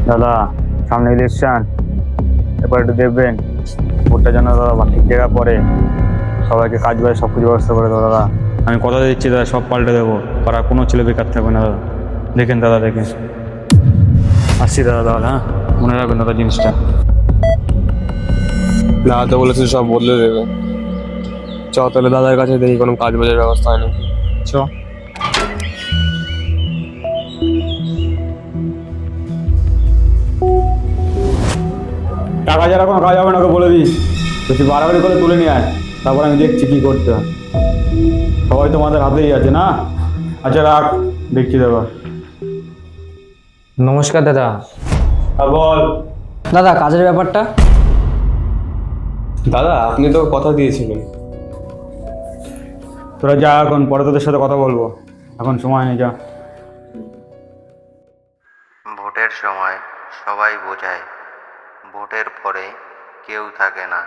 দাদা, সামনে ইলেকশন, এবার একটু দেখবেন ভোটটা যেন দাদা ঠিক জায়গা পড়ে, সবাইকে কাজ বাজ সব কিছু ব্যবস্থা করে দেবো দাদা। আমি কথা দিচ্ছি দাদা, সব পাল্টে দেবো, পাড়ার কোনো ছেলে বেকার থাকবে না দাদা। দেখেন দাদা, দেখেন। আসছি দাদা, তাহলে হ্যাঁ, মনে রাখবেন দাদা জিনিসটা। দাদা তো বলেছে সব বদলে দেবে। চ তাহলে দাদার কাছে দেখি কোনো কাজ বাজের ব্যবস্থা হয় নাকি। চ। টাকা ছাড়া কোনো কাজ হবে না, ওকে বলে দিই। বেশি বাড়াবাড়ি করে তুলে নিয়ে আয়, তারপর আমি দেখছি কি করতে হয়। সবাই তোমাদের হাতেই আছে না। আচ্ছা রাখ, দেখছি দাদা। নমস্কার দাদা। আর বল। দাদা কাজের ব্যাপারটা। দাদা আপনি তো কথা দিয়েছিলেন। তোরা যা, এখন পরে তোদের সাথে কথা বলবো, এখন সময় নেই, যা। ভোটের সময় সবাই বোঝায়, ভোটের পরে কেউ থাকে না।